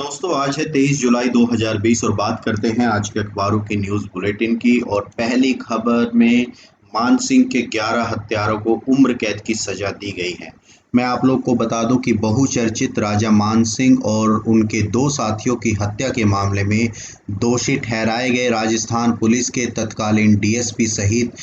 दोस्तों आज है 23 जुलाई 2020 और बात करते हैं आज के अखबारों की न्यूज़ बुलेटिन की। और पहली खबर में मान सिंह के 11 हत्यारों को उम्र कैद की सजा दी गई है। मैं आप लोग को बता दूं कि बहुचर्चित राजा मान सिंह और उनके दो साथियों की हत्या के मामले में दोषी ठहराए गए राजस्थान पुलिस के तत्कालीन डीएसपी सहित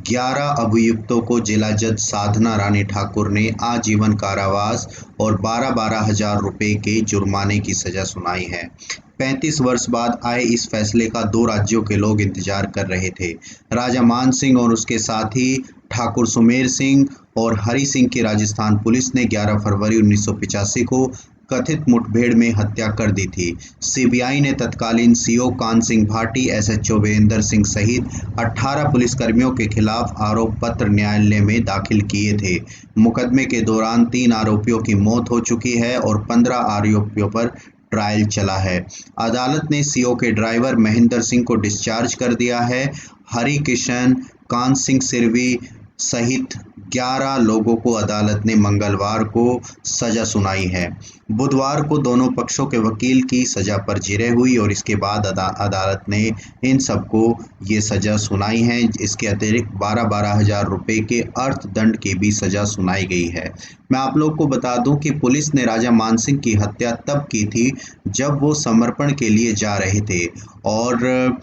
11 अभियुक्तों को जिला जज साधना रानी ठाकुर ने आजीवन कारावास और 12-12 हजार रुपए के जुर्माने की सजा सुनाई है। 35 वर्ष बाद आए इस फैसले का दो राज्यों के लोग इंतजार कर रहे थे। राजा मान सिंह और उसके साथी ठाकुर सुमेर सिंह और हरि सिंह की राजस्थान पुलिस ने 11 फरवरी 1985 को कथित मुठभेड़ में हत्या कर दी थी। सीबीआई ने तत्कालीन सीओ कान सिंह भाटी, एसएचओ वीरेंद्र सिंह सहित 18 पुलिसकर्मियों के खिलाफ आरोप पत्र न्यायालय में दाखिल किए थे। मुकदमे के दौरान 3 आरोपियों की मौत हो चुकी है और 15 आरोपियों पर ट्रायल चला है। अदालत ने सीओ के ड्राइवर महेंद्र सिंह को डिस्चार्ज कर दिया है। हरि किशन, कान सिंह सिरवी सहित 11 लोगों को अदालत ने मंगलवार को सजा सुनाई है। बुधवार को दोनों पक्षों के वकील की सजा पर जिरह हुई और इसके बाद अदालत ने इन सबको ये सजा सुनाई है। इसके अतिरिक्त 12-12 हजार रुपए के अर्थदंड की भी सजा सुनाई गई है। मैं आप लोग को बता दूं कि पुलिस ने राजा मान सिंह की हत्या तब की थी जब वो समर्पण के लिए जा रहे थे और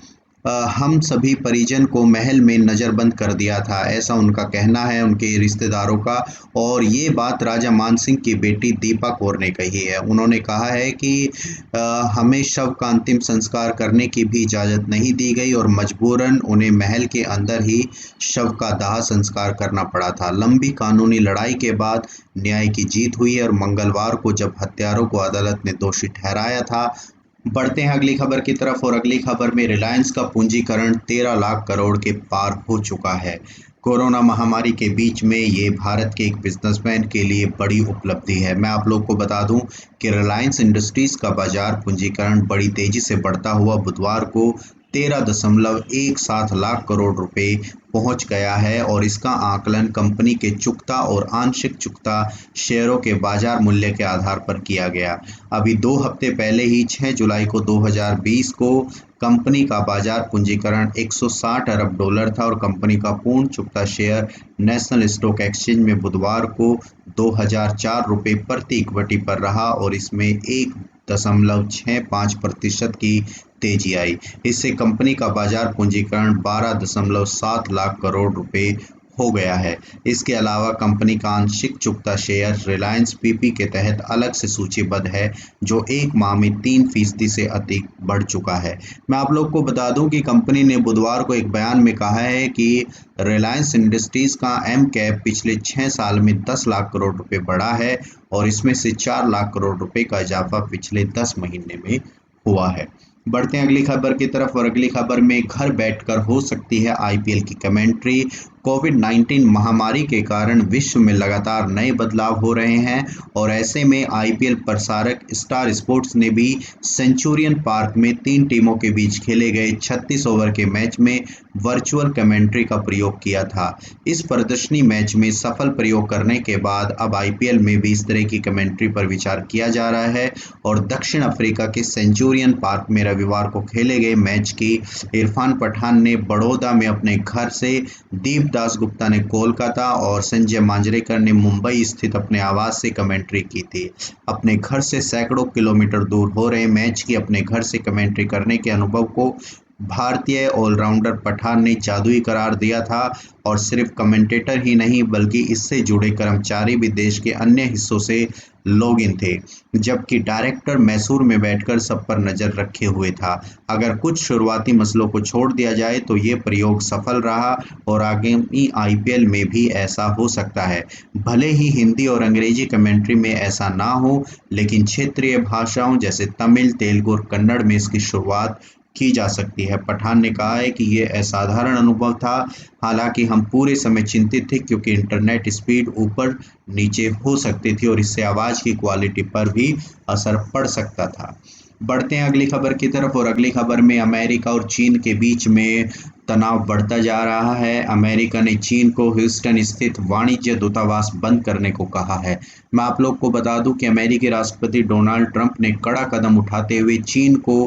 हम सभी परिजन को महल में नज़रबंद कर दिया था, ऐसा उनका कहना है, उनके रिश्तेदारों का। और ये बात राजा मान सिंह की बेटी दीपा कौर ने कही है। उन्होंने कहा है कि हमें शव का अंतिम संस्कार करने की भी इजाज़त नहीं दी गई और मजबूरन उन्हें महल के अंदर ही शव का दाह संस्कार करना पड़ा था। लंबी कानूनी लड़ाई के बाद न्याय की जीत हुई है और मंगलवार को जब हत्यारों को अदालत ने दोषी ठहराया था। बढ़ते हैं अगली खबर की तरफ और अगली खबर में रिलायंस का पूंजीकरण 13 लाख करोड़ के पार हो चुका है। कोरोना महामारी के बीच में ये भारत के एक बिजनेसमैन के लिए बड़ी उपलब्धि है। मैं आप लोग को बता दूं कि रिलायंस इंडस्ट्रीज का बाजार पूंजीकरण बड़ी तेजी से बढ़ता हुआ बुधवार को 13.17 लाख करोड़ रुपए पहुंच गया है और इसका आकलन कंपनी के चुकता और आंशिक चुकता शेयरों के बाजार मूल्य के आधार पर किया गया। अभी 2 हफ्ते पहले ही 6 जुलाई को 2020 को कंपनी का बाजार पूंजीकरण 160 अरब डॉलर था और कंपनी का पूर्ण चुकता शेयर नेशनल स्टॉक एक्सचेंज में बुधवार को 2004 रुपये प्रति इक्विटी पर रहा और इसमें 1.65% की तेजी आई। इससे कंपनी का बाजार पूंजीकरण 12.7 लाख करोड़ रुपए हो गया है। इसके अलावा कंपनी का आंशिक चुकता शेयर रिलायंस पीपी के तहत अलग से सूचीबद्ध है जो एक माह में 3% से अधिक बढ़ चुका है। मैं आप लोग को बता दूं कि कंपनी ने बुधवार को एक बयान में कहा है कि रिलायंस इंडस्ट्रीज का एम कैप पिछले 6 साल में 10 लाख करोड़ रुपए बढ़ा है और इसमें से 4 लाख करोड़ रुपए का इजाफा पिछले 10 महीने में हुआ है। बढ़ते हैं अगली खबर की तरफ और अगली खबर में घर बैठकर हो सकती है आईपीएल की कमेंट्री। कोविड-19 महामारी के कारण विश्व में लगातार नए बदलाव हो रहे हैं और ऐसे में आईपीएल प्रसारक स्टार स्पोर्ट्स ने भी सेंचुरियन पार्क में 3 टीमों के बीच खेले गए 36 ओवर के मैच में वर्चुअल कमेंट्री का प्रयोग किया था। इस प्रदर्शनी मैच में सफल प्रयोग करने के बाद अब आईपीएल में भी इस तरह की कमेंट्री पर विचार किया जा रहा है और दक्षिण अफ्रीका के सेंचुरियन पार्क में रविवार को खेले गए मैच की इरफान पठान ने बड़ौदा में अपने घर से, दीप दास गुप्ता ने कोलकाता और संजय मांजरेकर ने मुंबई स्थित अपने आवास से कमेंट्री की थी। अपने घर से सैकड़ों किलोमीटर दूर हो रहे मैच की अपने घर से कमेंट्री करने के अनुभव को भारतीय ऑलराउंडर पठान ने जादुई करार दिया था और सिर्फ कमेंटेटर ही नहीं बल्कि इससे जुड़े कर्मचारी भी देश के अन्य हिस्सों से लोग इन थे, जबकि डायरेक्टर मैसूर में बैठकर सब पर नजर रखे हुए था। अगर कुछ शुरुआती मसलों को छोड़ दिया जाए तो ये प्रयोग सफल रहा और आगामी आईपीएल में भी ऐसा हो सकता है। भले ही हिंदी और अंग्रेजी कमेंट्री में ऐसा ना हो, लेकिन क्षेत्रीय भाषाओं जैसे तमिल, तेलुगु और कन्नड़ में इसकी शुरुआत की जा सकती है। पठान ने कहा है कि ये असाधारण अनुभव था, हालांकि हम पूरे समय चिंतित थे क्योंकि इंटरनेट स्पीड ऊपर नीचे हो सकती थी और इससे आवाज़ की क्वालिटी पर भी असर पड़ सकता था। बढ़ते हैं अगली खबर की तरफ और अगली खबर में अमेरिका और चीन के बीच में तनाव बढ़ता जा रहा है। अमेरिका ने चीन को ह्यूस्टन स्थित वाणिज्य दूतावास बंद करने को कहा है। मैं आप लोग को बता दूं कि अमेरिकी राष्ट्रपति डोनाल्ड ट्रंप ने कड़ा कदम उठाते हुए चीन को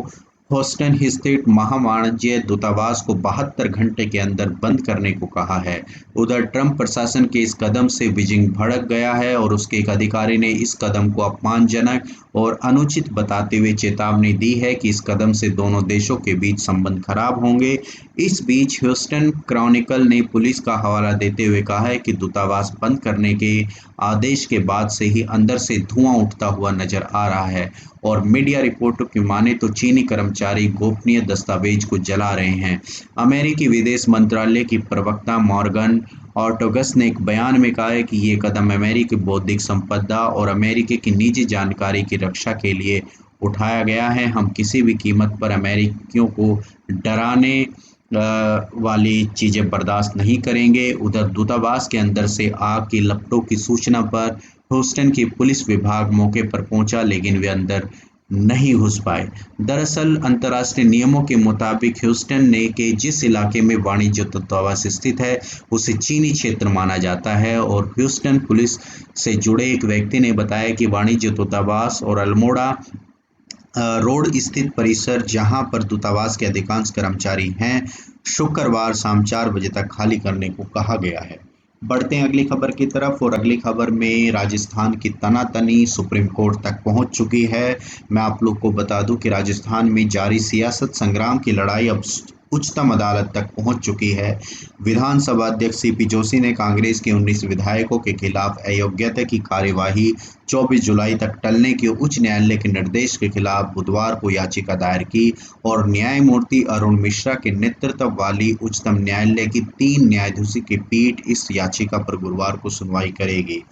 ह्यूस्टन स्थित महावाणिज्य दूतावास को 72 घंटे के अंदर बंद करने को कहा है। उधर ट्रंप प्रशासन के इस कदम से बीजिंग भड़क गया है और उसके एक अधिकारी ने इस कदम को अपमानजनक और अनुचित बताते हुए चेतावनी दी है कि इस कदम से दोनों देशों के बीच संबंध खराब होंगे। इस बीच ह्यूस्टन क्रॉनिकल ने पुलिस का हवाला देते हुए कहा है कि दूतावास बंद करने के आदेश के बाद से ही अंदर से धुआं उठता हुआ नजर आ रहा है और मीडिया रिपोर्टों की माने तो चीनी कर्मचारी गोपनीय दस्तावेज को जला रहे हैं। अमेरिकी विदेश मंत्रालय की प्रवक्ता मॉर्गन ऑर्टोगस ने एक बयान में कहा है कि ये कदम अमेरिकी बौद्धिक संपदा और अमेरिकी की निजी जानकारी की रक्षा के लिए उठाया गया है। हम किसी भी कीमत पर अमेरिकियों को डराने वाली चीज़ें बर्दाश्त नहीं करेंगे। उधर दूतावास के अंदर से आग की लपटों की सूचना पर ह्यूस्टन की पुलिस विभाग मौके पर पहुंचा, लेकिन वे अंदर नहीं घुस पाए। दरअसल अंतर्राष्ट्रीय नियमों के मुताबिक ह्यूस्टन ने के जिस इलाके में वाणिज्य दूतावास स्थित है उसे चीनी क्षेत्र माना जाता है और ह्यूस्टन पुलिस से जुड़े एक व्यक्ति ने बताया कि वाणिज्य दूतावास और अल्मोड़ा रोड स्थित परिसर जहां पर दूतावास के अधिकांश कर्मचारी हैं, शुक्रवार शाम 4 बजे तक खाली करने को कहा गया है। बढ़ते हैं अगली खबर की तरफ और अगली खबर में राजस्थान की तनातनी सुप्रीम कोर्ट तक पहुंच चुकी है। मैं आप लोग को बता दूं कि राजस्थान में जारी सियासत संग्राम की लड़ाई अब उच्चतम अदालत तक पहुंच चुकी है। विधानसभा अध्यक्ष सीपी जोशी ने कांग्रेस के 19 विधायकों के खिलाफ अयोग्यता की कार्यवाही 24 जुलाई तक टलने के उच्च न्यायालय के निर्देश के खिलाफ बुधवार को याचिका दायर की और न्यायमूर्ति अरुण मिश्रा के नेतृत्व वाली उच्चतम न्यायालय की 3 न्यायाधीशों की पीठ इस याचिका पर गुरुवार को सुनवाई करेगी।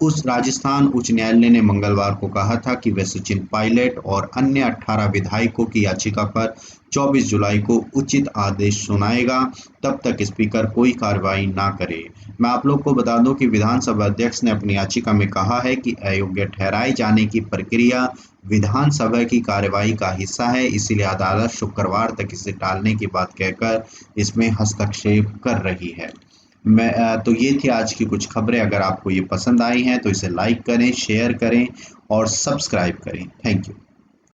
उस राजस्थान उच्च न्यायालय ने मंगलवार को कहा था कि वह सचिन पायलट और अन्य 18 विधायकों की याचिका पर 24 जुलाई को उचित आदेश सुनाएगा, तब तक स्पीकर कोई कार्रवाई ना करे। मैं आप लोग को बता दूं कि विधानसभा अध्यक्ष ने अपनी याचिका में कहा है कि अयोग्य ठहराए जाने की प्रक्रिया विधानसभा की कार्यवाही का हिस्सा है, इसीलिए अदालत शुक्रवार तक इसे टालने की बात कहकर इसमें हस्तक्षेप कर रही है। तो ये थी आज की कुछ खबरें। अगर आपको ये पसंद आई हैं तो इसे लाइक करें, शेयर करें और सब्सक्राइब करें। Thank you.